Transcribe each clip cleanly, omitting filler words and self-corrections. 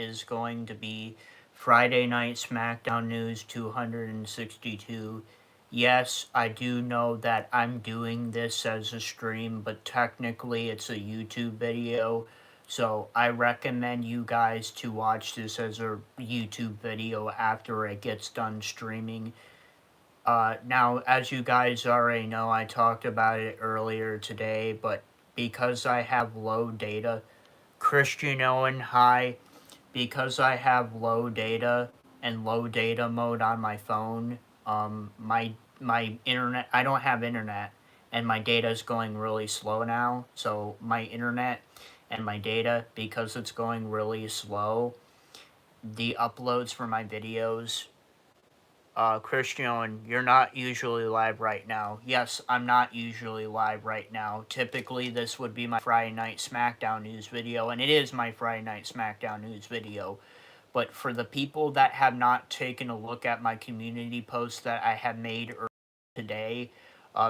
is going to be Friday Night Smackdown News 262. Yes, I do know that I'm doing this as a stream, but technically it's a YouTube video. So I recommend you guys to watch this as a YouTube video after it gets done streaming. Now, as you guys already know, I talked about it earlier today, but because I have low data, Christian Owen, hi. Because I have low data and low data mode on my phone, my internet, I don't have internet, and my data is going really slow now. So my internet and my data, because it's going really slow, the uploads for my videos. Christian, you're not usually live right now. Yes, I'm not usually live right now. Typically, this would be my Friday Night Smackdown News video, and it is my Friday Night Smackdown News video. But for the people that have not taken a look at my community post that I have made today,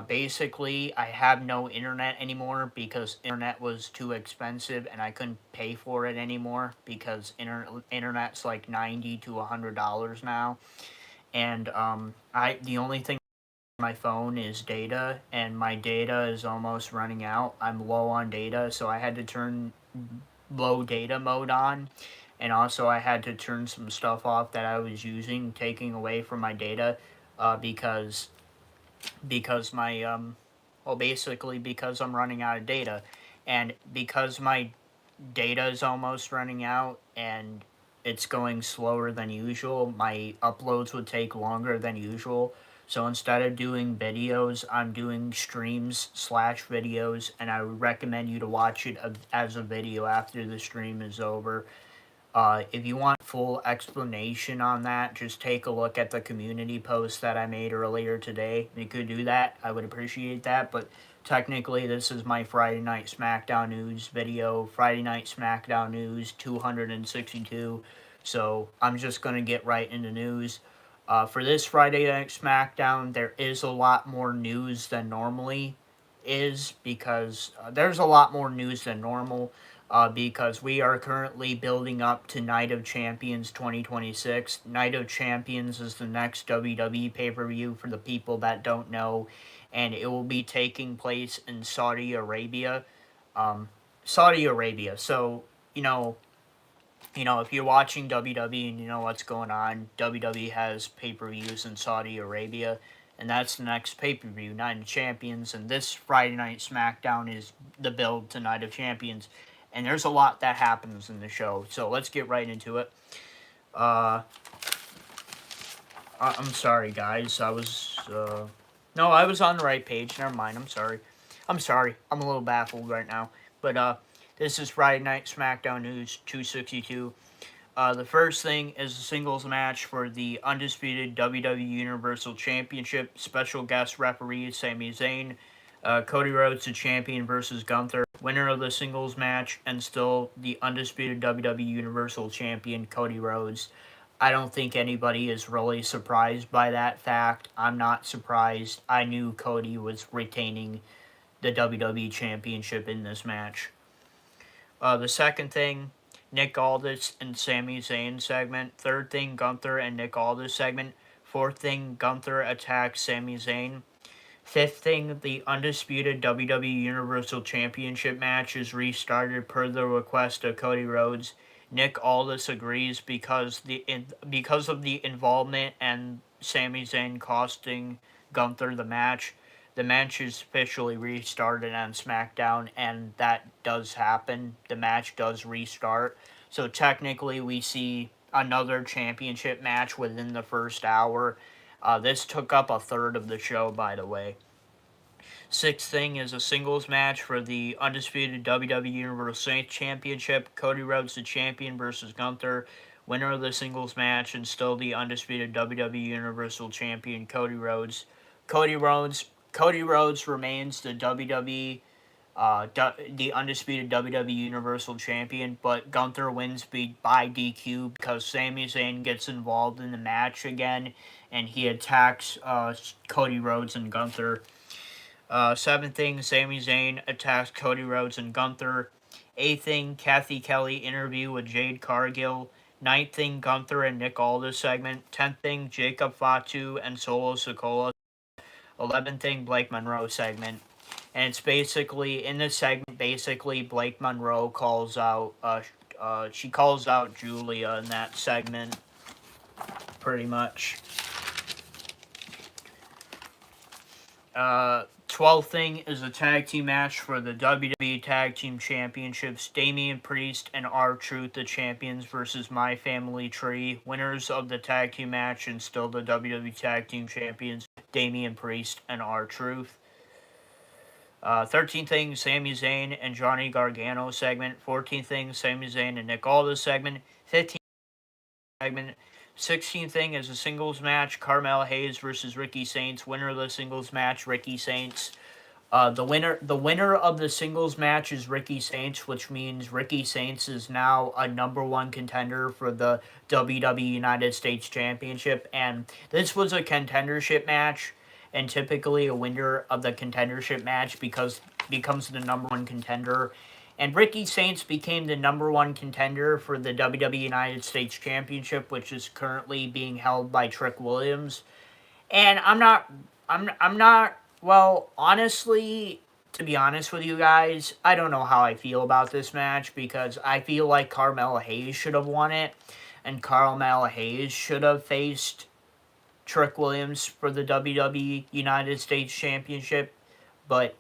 basically, I have no internet anymore because internet was too expensive and I couldn't pay for it anymore because internet's like $90 to $100 now. And the only thing on my phone is data, and my data is almost running out. I'm low on data, so I had to turn low data mode on, and also I had to turn some stuff off that I was using, taking away from my data, because my well, basically because I'm running out of data, and because my data is almost running out and it's going slower than usual, my uploads would take longer than usual. So instead of doing videos, I'm doing streams / videos, and I would recommend you to watch it as a video after the stream is over. If you want full explanation on that, just take a look at the community post that I made earlier today. You could do that. I would appreciate that. But technically, this is my Friday Night Smackdown News video. Friday Night Smackdown News 262. So I'm just going to get right into news. For this Friday Night Smackdown, there is a lot more news than normally is because there's a lot more news than normal. Because we are currently building up to Night of Champions 2026. Night of Champions is the next WWE pay-per-view for the people that don't know, and it will be taking place in Saudi Arabia. Saudi Arabia. So, if you're watching WWE and you know what's going on, WWE has pay-per-views in Saudi Arabia, and that's the next pay-per-view, Night of Champions, and this Friday Night SmackDown is the build to Night of Champions. And there's a lot that happens in the show, so let's get right into it. I'm sorry, guys. I was on the right page. Never mind. I'm sorry. I'm a little baffled right now. But this is Friday Night SmackDown News 262. The first thing is a singles match for the undisputed WWE Universal Championship. Special guest referee Sami Zayn. Cody Rhodes, the champion, versus Gunther. Winner of the singles match, and still the undisputed WWE Universal Champion, Cody Rhodes. I don't think anybody is really surprised by that fact. I'm not surprised. I knew Cody was retaining the WWE Championship in this match. The second thing, Nick Aldis and Sami Zayn segment. Third thing, Gunther and Nick Aldis segment. Fourth thing, Gunther attacks Sami Zayn. Fifth thing, the undisputed WWE Universal Championship match is restarted per the request of Cody Rhodes. Nick Aldis agrees because of the involvement and Sami Zayn costing Gunther the match. The match is officially restarted on SmackDown, and that does happen. The match does restart. So technically, we see another championship match within the first hour. This took up a third of the show, by the way. Sixth thing is a singles match for the undisputed WWE Universal Championship. Cody Rhodes, the champion, versus Gunther. Winner of the singles match, and still the undisputed WWE Universal Champion, Cody Rhodes. Cody Rhodes remains the WWE, the undisputed WWE Universal Champion, but Gunther wins by DQ because Sami Zayn gets involved in the match again, and he attacks Cody Rhodes and Gunther. Seventh thing, Sami Zayn attacks Cody Rhodes and Gunther. 8th thing, Kathy Kelly interview with Jade Cargill. 9th thing, Gunther and Nick Aldis segment. 10th thing, Jacob Fatu and Solo Sikoa. 11th thing, Blake Monroe segment. And it's basically, in this segment, basically Blake Monroe calls out, she calls out Julia in that segment, pretty much. 12th thing is a tag team match for the WWE Tag Team Championships. Damian Priest and R-Truth, the champions, versus My Family Tree. Winners of the tag team match and still the WWE Tag Team Champions, Damian Priest and R-Truth. 13th thing, Sami Zayn and Johnny Gargano segment. 14th thing, Sami Zayn and Nick Aldis segment. 15th segment. 16th thing is a singles match, Carmel Hayes versus Ricky Saints. Winner of the singles match, Ricky Saints. The winner of the singles match is Ricky Saints, which means Ricky Saints is now a #1 contender for the WWE United States Championship. And this was a contendership match, and typically a winner of the contendership match becomes the #1 contender. And Ricky Saints became the #1 contender for the WWE United States Championship, which is currently being held by Trick Williams. And I'm not, well, honestly, to be honest with you guys, I don't know how I feel about this match, because I feel like Carmella Hayes should have won it, and Carmella Hayes should have faced Trick Williams for the WWE United States Championship, but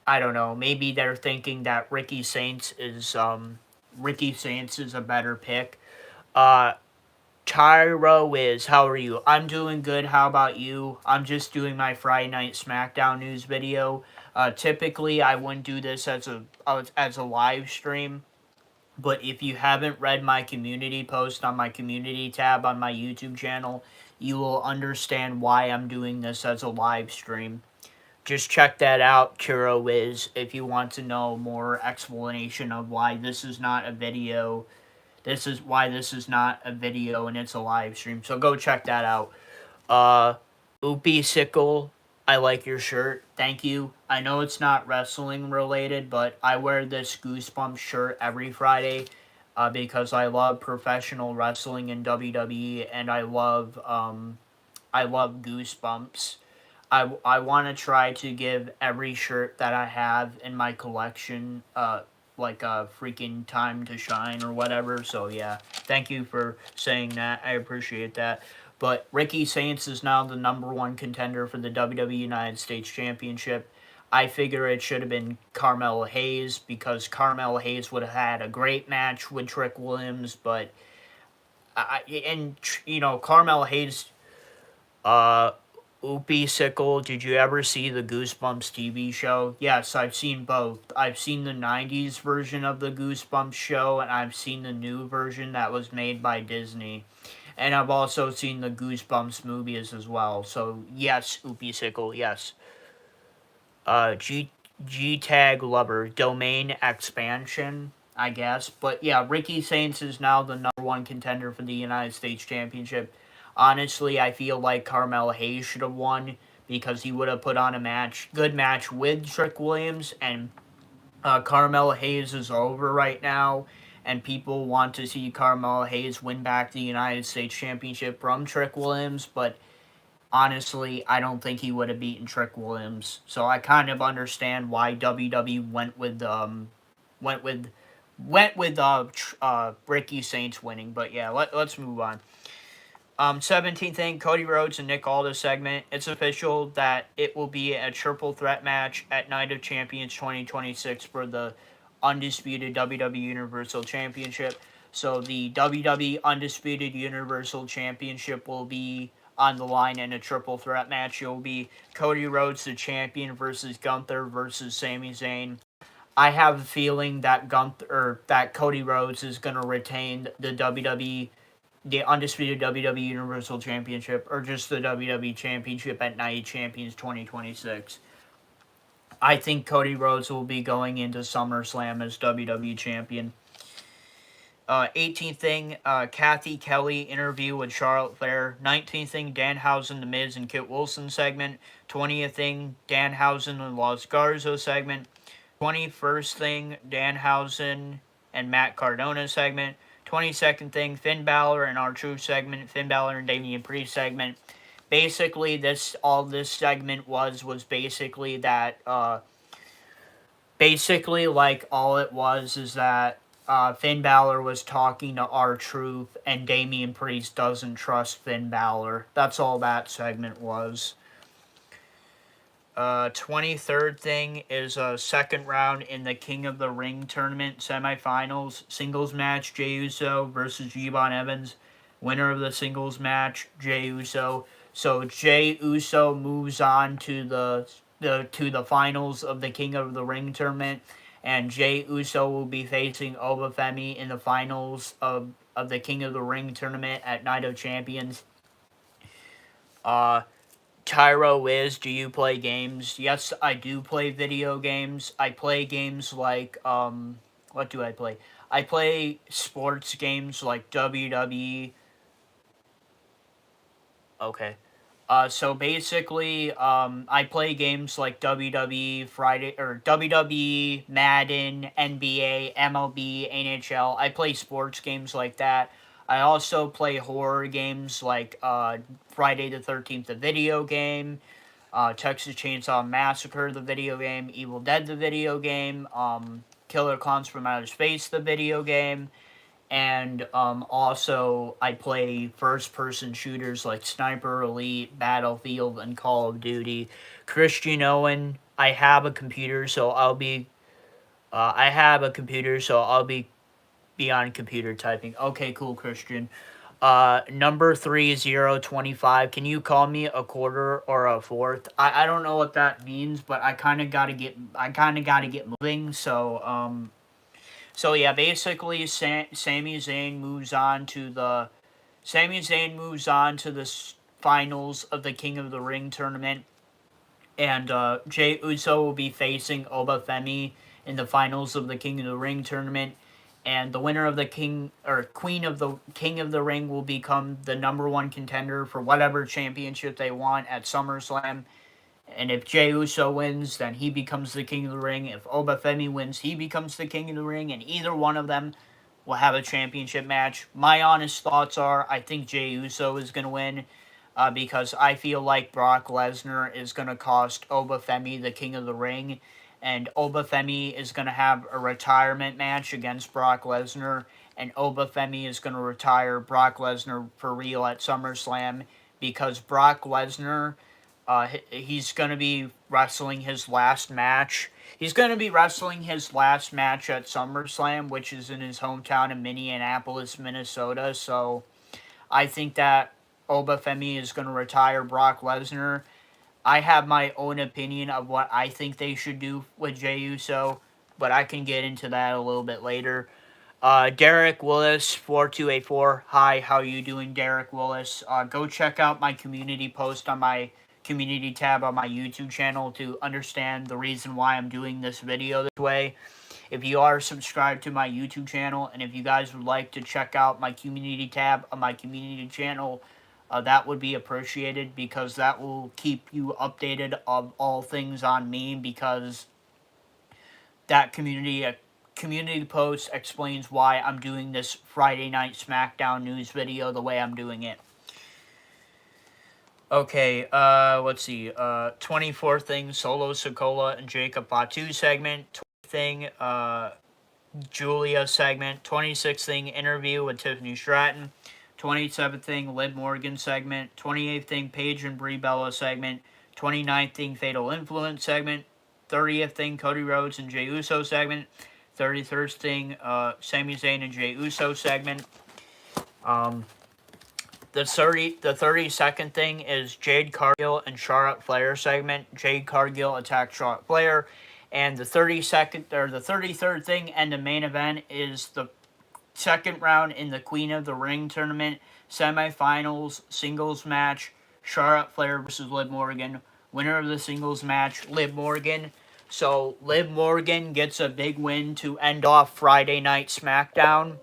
I don't know. Maybe they're thinking that Ricky Saints is a better pick. Tyro Wiz, how are you? I'm doing good. How about you? I'm just doing my Friday Night Smackdown news video. Typically, I wouldn't do this as a live stream, but if you haven't read my community post on my community tab on my YouTube channel, you will understand why I'm doing this as a live stream. Just check that out, Kuro Wiz, if you want to know more explanation of why this is not a video. This is why this is not a video and it's a live stream. So go check that out. Oopie Sickle, I like your shirt. Thank you. I know it's not wrestling related, but I wear this Goosebumps shirt every Friday because I love professional wrestling in WWE, and I love Goosebumps. I want to try to give every shirt that I have in my collection like a freaking time to shine or whatever. So yeah, thank you for saying that. I appreciate that. But Ricky Saints is now the #1 contender for the WWE United States Championship. I figure it should have been Carmella Hayes, because Carmella Hayes would have had a great match with Trick Williams, but Carmella Hayes, Oopie Sickle, did you ever see the Goosebumps TV show? Yes, I've seen both. I've seen the 90s version of the Goosebumps show, and I've seen the new version that was made by Disney. And I've also seen the Goosebumps movies as well. So, yes, Oopie Sickle, yes. G-Tag Lover, domain expansion, I guess. But yeah, Ricky Saints is now the #1 contender for the United States Championship. Honestly, I feel like Carmella Hayes should have won, because he would have put on a good match with Trick Williams, and Carmella Hayes is over right now, and people want to see Carmella Hayes win back the United States Championship from Trick Williams, but honestly, I don't think he would have beaten Trick Williams. So I kind of understand why WWE went with Ricky Saints winning, but yeah, let's move on. 17th thing, Cody Rhodes and Nick Aldis segment. It's official that it will be a triple threat match at Night of Champions 2026 for the undisputed WWE Universal Championship. So the WWE Undisputed Universal Championship will be on the line in a triple threat match. It will be Cody Rhodes, the champion, versus Gunther versus Sami Zayn. I have a feeling that Cody Rhodes is going to retain the undisputed WWE Universal Championship, or just the WWE Championship at Night of Champions 2026. I think Cody Rhodes will be going into SummerSlam as WWE Champion. 18th thing, Kathy Kelly interview with Charlotte Flair. 19th thing, Danhausen, The Miz, and Kit Wilson segment. 20th thing, Danhausen and Los Garza segment. 21st thing, Danhausen and Matt Cardona segment. 22nd thing, Finn Balor and R-Truth segment. Finn Balor and Damian Priest segment. Basically, all this segment was basically that, basically, like, all it was is that Finn Balor was talking to R-Truth, and Damian Priest doesn't trust Finn Balor. That's all that segment was. 23rd thing is a second round in the King of the Ring tournament semifinals. Singles match, Jey Uso versus G-Bon Evans. Winner of the singles match, Jey Uso. So Jey Uso moves on to the finals of the King of the Ring tournament, and Jey Uso will be facing Obafemi in the finals of the King of the Ring tournament at Night of Champions. Tyro is, do you play games? Yes, I do play video games. I play games like, what do I play? I play sports games like WWE. Okay. So basically, I play games like WWE Friday, or WWE, Madden, NBA, MLB, NHL. I play sports games like that. I also play horror games like Friday the 13th, the video game, Texas Chainsaw Massacre, the video game, Evil Dead, the video game, Killer Clowns from Outer Space, the video game, and also I play first-person shooters like Sniper Elite, Battlefield, and Call of Duty. Christian Owen, I have a computer, so I'll be on computer typing. Okay, cool, Christian. Number 3025. Can you call me a quarter or a fourth? I don't know what that means, but I kind of gotta get moving. So yeah, basically, Sami Zayn moves on to the finals of the King of the Ring tournament, and Jey Uso will be facing Obafemi in the finals of the King of the Ring tournament. And the winner of the King of the Ring will become the number one contender for whatever championship they want at SummerSlam. And if Jey Uso wins, then he becomes the King of the Ring. If Obafemi wins, he becomes the King of the Ring. And either one of them will have a championship match. My honest thoughts are, I think Jey Uso is going to win. Because I feel like Brock Lesnar is going to cost Obafemi the King of the Ring. And Obafemi is going to have a retirement match against Brock Lesnar. And Obafemi is going to retire Brock Lesnar for real at SummerSlam. Because Brock Lesnar, he's going to be wrestling his last match. He's going to be wrestling his last match at SummerSlam, which is in his hometown of Minneapolis, Minnesota. So I think that Obafemi is going to retire Brock Lesnar. I have my own opinion of what I think they should do with Jey Uso, but I can get into that a little bit later. Derek Willis 4284. Hi, how you doing, Derek Willis? Go check out my community post on my community tab on my YouTube channel to understand the reason why I'm doing this video this way. If you are subscribed to my YouTube channel, and if you guys would like to check out my community tab on my community channel, that would be appreciated, because that will keep you updated of all things on me, because that community post explains why I'm doing this Friday Night Smackdown news video the way I'm doing it. Okay, let's see. 24th thing, Solo Sikoa and Jacob Fatu segment. 20th thing, Julia segment. 26th thing, interview with Tiffany Stratton. 27th thing, Liv Morgan segment. 28th thing, Paige and Brie Bella segment. 29th thing, Fatal Influence segment. 30th thing, Cody Rhodes and Jey Uso segment. 31st thing, Sami Zayn and Jey Uso segment. The 32nd thing is Jade Cargill and Charlotte Flair segment. Jade Cargill attacked Charlotte Flair. And the 33rd thing and the main event is the second round in the Queen of the Ring tournament semifinals singles match, Charlotte Flair versus Liv Morgan. Winner of the singles match, Liv Morgan. So Liv Morgan gets a big win to end off Friday Night Smackdown.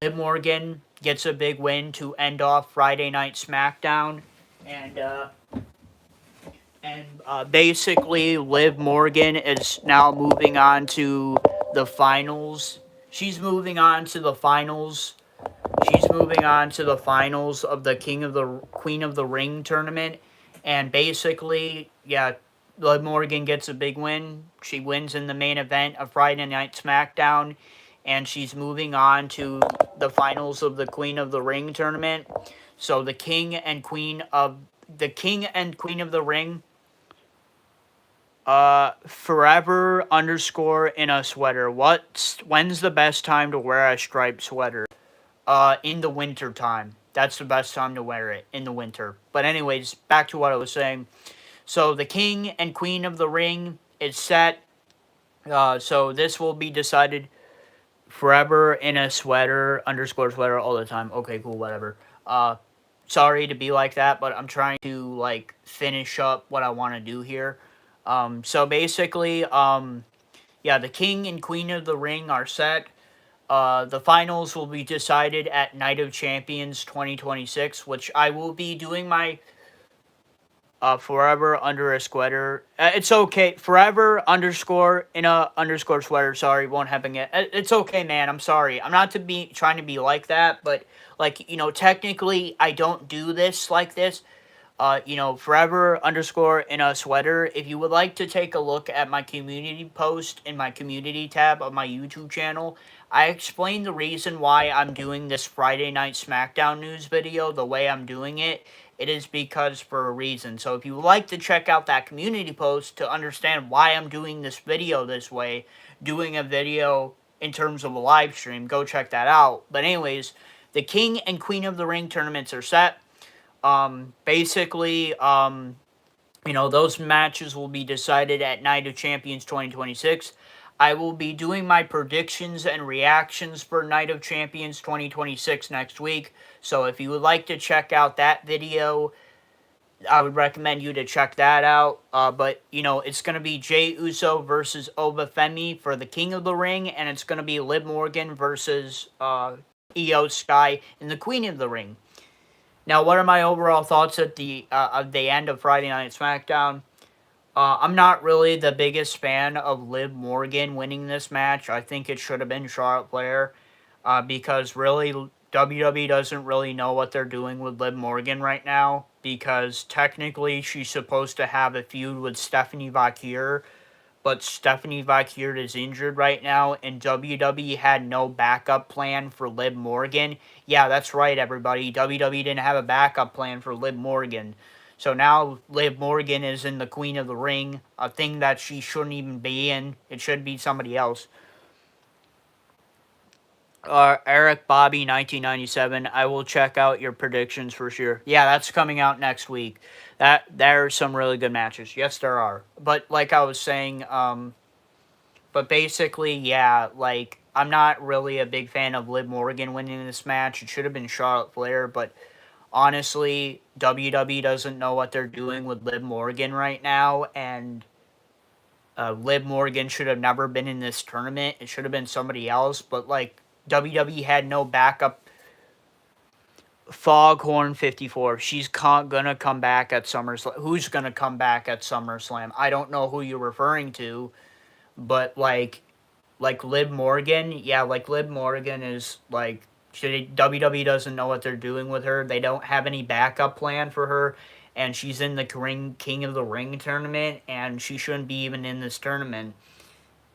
Liv Morgan gets a big win to end off Friday Night Smackdown. And And basically, Liv Morgan is now moving on to the finals. She's moving on to the finals. She's moving on to the finals of the Queen of the Ring tournament. And basically, yeah, Liv Morgan gets a big win. She wins in the main event of Friday Night SmackDown. And she's moving on to the finals of the Queen of the Ring tournament. So the King and Queen of the Ring, forever underscore in a sweater. When's the best time to wear a striped sweater? In the winter time. That's the best time to wear it, in the winter. But anyways, back to what I was saying. So the King and Queen of the Ring is set. So this will be decided forever in a sweater, underscore sweater all the time. Okay, cool, whatever. Sorry to be like that, but I'm trying to, like, finish up what I want to do here. So basically, yeah, the King and Queen of the Ring are set. The finals will be decided at Night of Champions 2026, which I will be doing my forever under a sweater. It's okay. Forever underscore in a underscore sweater. Sorry, won't happen yet. It's okay, man. I'm sorry. I'm not to be trying to be like that, but, like, technically I don't do this like this. Forever underscore in a sweater. If you would like to take a look at my community post in my community tab of my YouTube channel, I explain the reason why I'm doing this Friday Night SmackDown news video the way I'm doing it. It is because for a reason. So if you would like to check out that community post to understand why I'm doing this video this way, doing a video in terms of a live stream, go check that out. But anyways, the King and Queen of the Ring tournaments are set. Basically, those matches will be decided at Night of Champions 2026. I will be doing my predictions and reactions for Night of Champions 2026 next week. So if you would like to check out that video, I would recommend you to check that out. But, it's going to be Jey Uso versus Obafemi for the King of the Ring, and it's going to be Liv Morgan versus Io Sky in the Queen of the Ring. Now, what are my overall thoughts at the end of Friday Night SmackDown? I'm not really the biggest fan of Liv Morgan winning this match. I think it should have been Charlotte Flair, because really WWE doesn't really know what they're doing with Liv Morgan right now, because technically she's supposed to have a feud with Stephanie Vaquer, but Stephanie Vaquer is injured right now, and WWE had no backup plan for Liv Morgan. Yeah, that's right, everybody. WWE didn't have a backup plan for Liv Morgan. So now Liv Morgan is in the Queen of the Ring, a thing that she shouldn't even be in. It should be somebody else. Eric Bobby 1997. I will check out your predictions for sure. Yeah, that's coming out next week. There are some really good matches. Yes, there are. But like I was saying, but basically, yeah, like, I'm not really a big fan of Liv Morgan winning this match. It should have been Charlotte Flair, but honestly, WWE doesn't know what they're doing with Liv Morgan right now, and Liv Morgan should have never been in this tournament. It should have been somebody else, but, like, WWE had no backup. Foghorn 54. She's gonna come back at SummerSlam. Who's gonna come back at SummerSlam? I don't know who you're referring to, but like Liv Morgan, yeah, like Liv Morgan is like, WWE doesn't know what they're doing with her. They don't have any backup plan for her, and she's in the King of the Ring tournament, and she shouldn't be even in this tournament.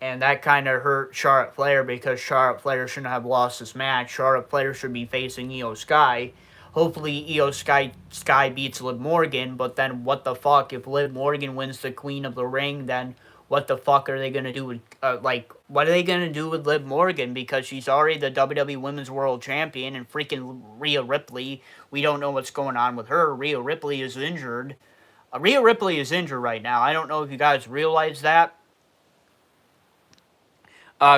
And that kind of hurt Charlotte Flair, because Charlotte Flair shouldn't have lost this match. Charlotte Flair should be facing Io Sky. Hopefully Io Sky beats Liv Morgan, but then what the fuck? If Liv Morgan wins the Queen of the Ring, then what the fuck are they going to do with, what are they going to do with Liv Morgan? Because she's already the WWE Women's World Champion, and freaking Rhea Ripley, we don't know what's going on with her. Rhea Ripley is injured. Rhea Ripley is injured right now. I don't know if you guys realize that.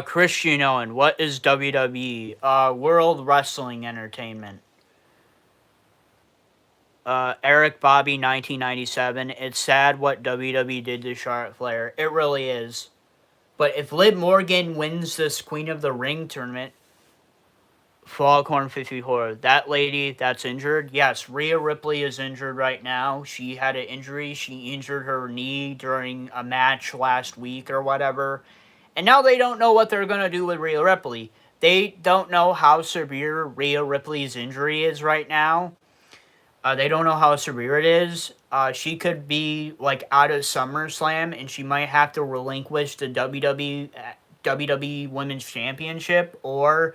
Christian Owen, what is WWE? World Wrestling Entertainment. Eric Bobby 1997. It's sad what WWE did to Charlotte Flair. It really is. But if Liv Morgan wins this Queen of the Ring tournament, Foghorn 54, that lady that's injured, yes, Rhea Ripley is injured right now. She had an injury. She injured her knee during a match last week or whatever. And now they don't know what they're going to do with Rhea Ripley. They don't know how severe Rhea Ripley's injury is right now. They don't know how severe it is. She could be like out of SummerSlam, and she might have to relinquish the WWE Women's Championship, or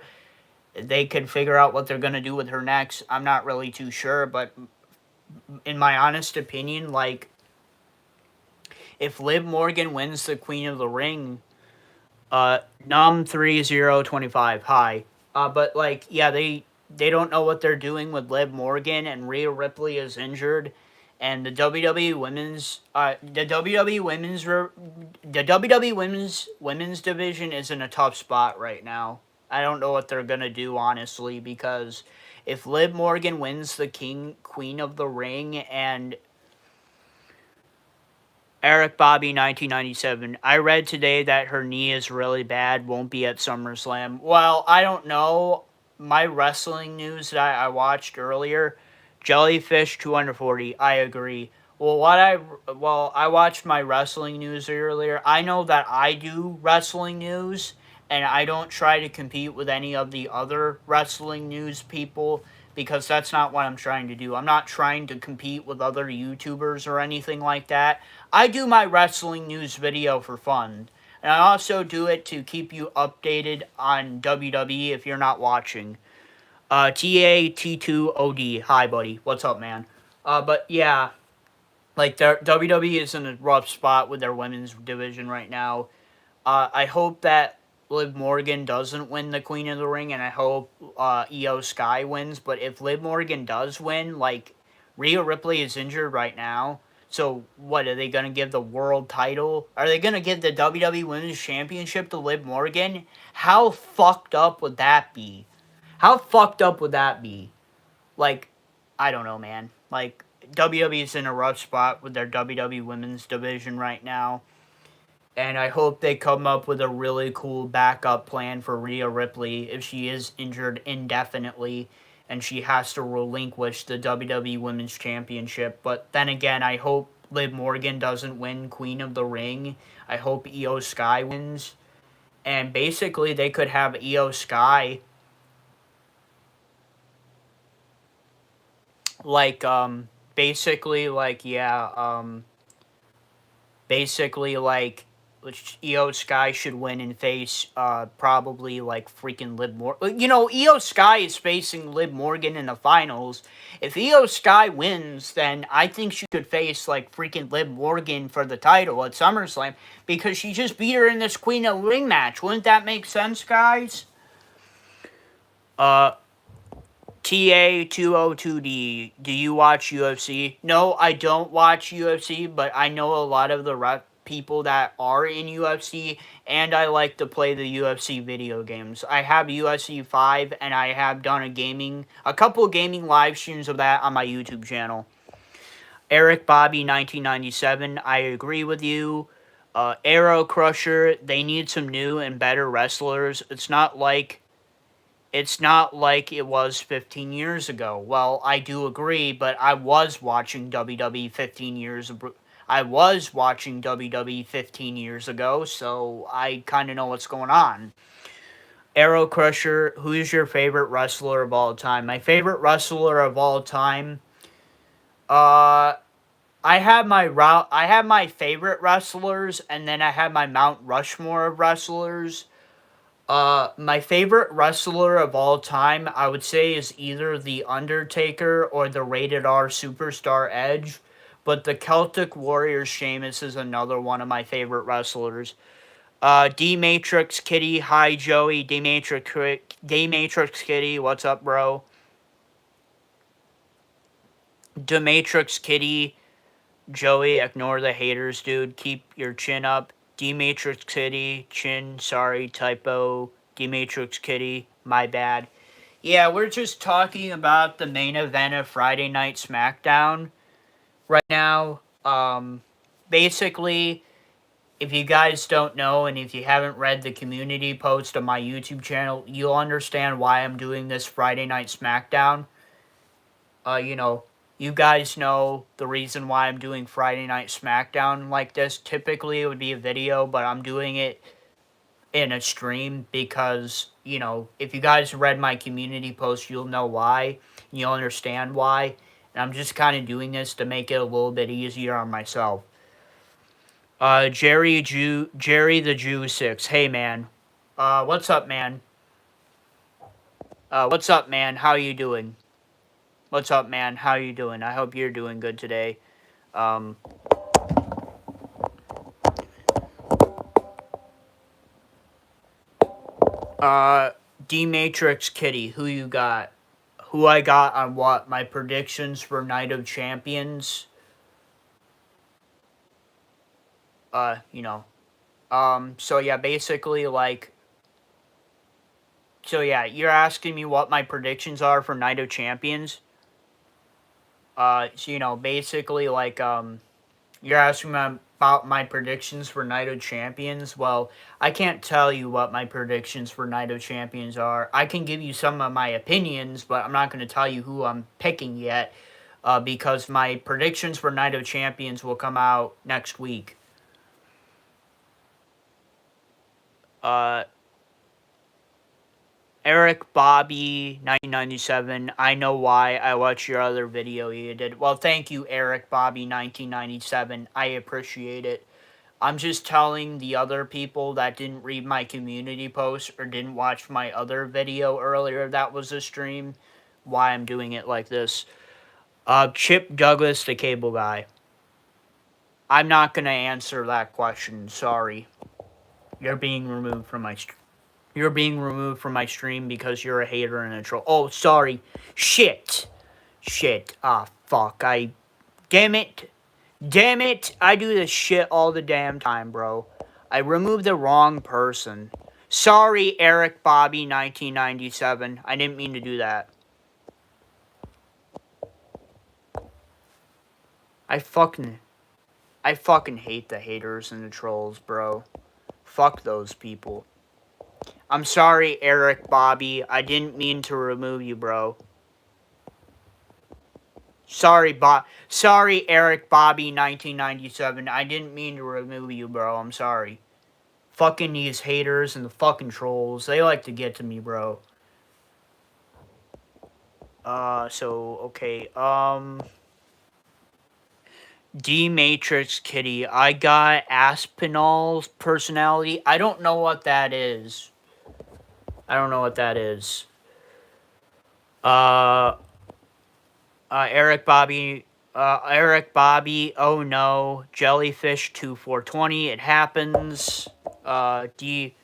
they could figure out what they're going to do with her next. I'm not really too sure, but in my honest opinion, like, if Liv Morgan wins the Queen of the Ring, Num3025, hi. But like, yeah, they don't know what they're doing with Liv Morgan, and Rhea Ripley is injured, and the WWE women's division is in a tough spot right now. I don't know what they're gonna do, honestly, because if Liv Morgan wins the Queen of the Ring, and Eric Bobby 1997, I read today that her knee is really bad, won't be at SummerSlam. Well, I don't know. My wrestling news that I watched earlier, Jellyfish 240, I agree. I watched my wrestling news earlier. I know that I do wrestling news, and I don't try to compete with any of the other wrestling news people, because that's not what I'm trying to do. I'm not trying to compete with other YouTubers or anything like that. I do my wrestling news video for fun. And I also do it to keep you updated on WWE if you're not watching. TAT2OD, hi buddy, what's up, man? But yeah, like, WWE is in a rough spot with their women's division right now. I hope that Liv Morgan doesn't win the Queen of the Ring, and I hope Io Sky wins. But if Liv Morgan does win, like, Rhea Ripley is injured right now. So what, are they going to give the world title? Are they going to give the WWE Women's Championship to Liv Morgan? How fucked up would that be? How fucked up would that be? Like, I don't know, man. Like, WWE is in a rough spot with their WWE Women's division right now. And I hope they come up with a really cool backup plan for Rhea Ripley if she is injured indefinitely and she has to relinquish the WWE Women's Championship. But then again, I hope Liv Morgan doesn't win Queen of the Ring. I hope Io Sky wins. And basically, they could have Io Sky, like, basically, like, which Io Sky should win and face probably like freaking Liv Morgan. You know, Io Sky is facing Liv Morgan in the finals. If Io Sky wins, then I think she could face like freaking Liv Morgan for the title at SummerSlam, because she just beat her in this Queen of the Ring match. Wouldn't that make sense, guys? TA202D, do you watch UFC? No, I don't watch UFC, but I know a lot of the people that are in UFC, and I like to play the UFC video games. I have UFC 5, and I have done a couple of gaming live streams of that on my YouTube channel. Eric Bobby 1997, I agree with you. Arrow Crusher, they need some new and better wrestlers. It's not like it was 15 years ago. Well, I do agree, but I was watching WWE 15 years ago, so I kind of know what's going on. Arrow Crusher, who is your favorite wrestler of all time? My favorite wrestler of all time, I have my favorite wrestlers, and then I have my Mount Rushmore of wrestlers. My favorite wrestler of all time, I would say, is either The Undertaker or the Rated R Superstar Edge. But the Celtic Warrior Sheamus is another one of my favorite wrestlers. D-Matrix Kitty, hi Joey. D-Matrix Kitty, what's up, bro? D-Matrix Kitty, Joey, ignore the haters, dude. Keep your chin up. D-Matrix Kitty, chin, sorry, typo. D-Matrix Kitty, my bad. Yeah, we're just talking about the main event of Friday Night Smackdown right now. Basically, if you guys don't know, and if you haven't read the community post on my YouTube channel, you'll understand why I'm doing this Friday Night Smackdown. You know, you guys know the reason why I'm doing Friday Night Smackdown like this. Typically, it would be a video, but I'm doing it in a stream because, you know, if you guys read my community post, you'll know why. You'll understand why. And I'm just kind of doing this to make it a little bit easier on myself. Jerry the Jew 6. Hey, man. What's up, man? What's up, man? How you doing? What's up, man? How you doing? I hope you're doing good today. D-Matrix Kitty, who you got? Who I got on what? My predictions for Night of Champions? You know. So yeah, basically, like... So yeah, you're asking me what my predictions are for Night of Champions? So, you know, basically, like, you're asking me about my predictions for Night of Champions? Well, I can't tell you what my predictions for Night of Champions are. I can give you some of my opinions, but I'm not going to tell you who I'm picking yet, because my predictions for Night of Champions will come out next week. Eric Bobby 1997. I know why. I watched your other video you did. Well, thank you, Eric Bobby 1997. I appreciate it. I'm just telling the other people that didn't read my community post or didn't watch my other video earlier that was a stream why I'm doing it like this. Chip Douglas, the cable guy. I'm not going to answer that question. Sorry. You're being removed from my stream. You're being removed from my stream because you're a hater and a troll. Oh, sorry. Shit. Ah, fuck. Damn it. Damn it. I do this shit all the damn time, bro. I removed the wrong person. Sorry, Eric Bobby 1997. I didn't mean to do that. I fucking hate the haters and the trolls, bro. Fuck those people. I'm sorry, Eric Bobby. I didn't mean to remove you, bro. Sorry, Eric Bobby 1997. I didn't mean to remove you, bro. I'm sorry. Fucking these haters and the fucking trolls. They like to get to me, bro. Okay. D-Matrix Kitty. I got Aspinall's personality. I don't know what that is. Eric Bobby, oh no, Jellyfish 2420, it happens. Eric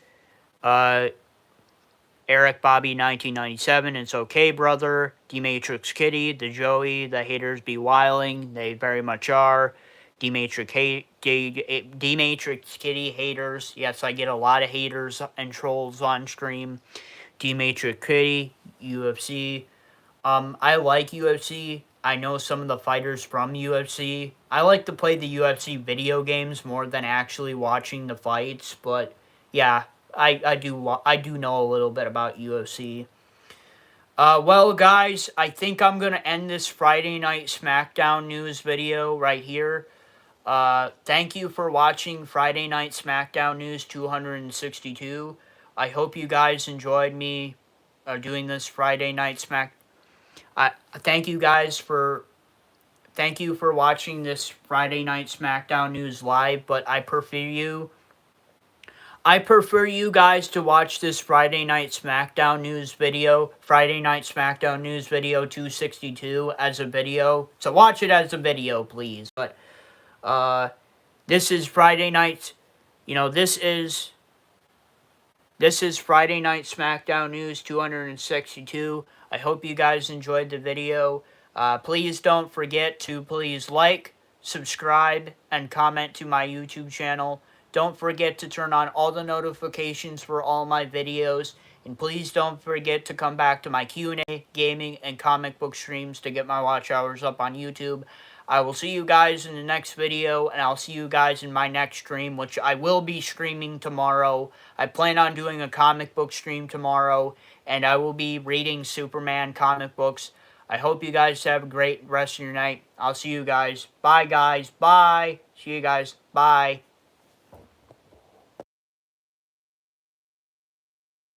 Bobby 1997, it's okay, brother. D-Matrix Kitty, the Joey, the haters be wiling, they very much are. D-Matrix Kitty haters, yes, I get a lot of haters and trolls on stream. D-Matrix Kitty, UFC. I like UFC. I know some of the fighters from UFC. I like to play the UFC video games more than actually watching the fights, but yeah, I do know a little bit about UFC. Well, guys, I think I'm going to end this Friday Night Smackdown news video right here. Thank you for watching Friday Night Smackdown News 262. I hope you guys enjoyed me doing this Friday Night Smackdown. Thank you for watching this Friday Night Smackdown News live, but I prefer you guys to watch this Friday Night Smackdown News video, Friday Night Smackdown News video 262 as a video. So watch it as a video, please. But this is Friday night, this is Friday Night Smackdown News 262. I hope you guys enjoyed the video. Please don't forget to like, subscribe, and comment to my YouTube channel. Don't forget to turn on all the notifications for all my videos. And please don't forget to come back to my Q&A, gaming, and comic book streams to get my watch hours up on YouTube. I will see you guys in the next video, and I'll see you guys in my next stream, which I will be streaming tomorrow. I plan on doing a comic book stream tomorrow, and I will be reading Superman comic books. I hope you guys have a great rest of your night. I'll see you guys. Bye, guys. Bye. See you guys. Bye.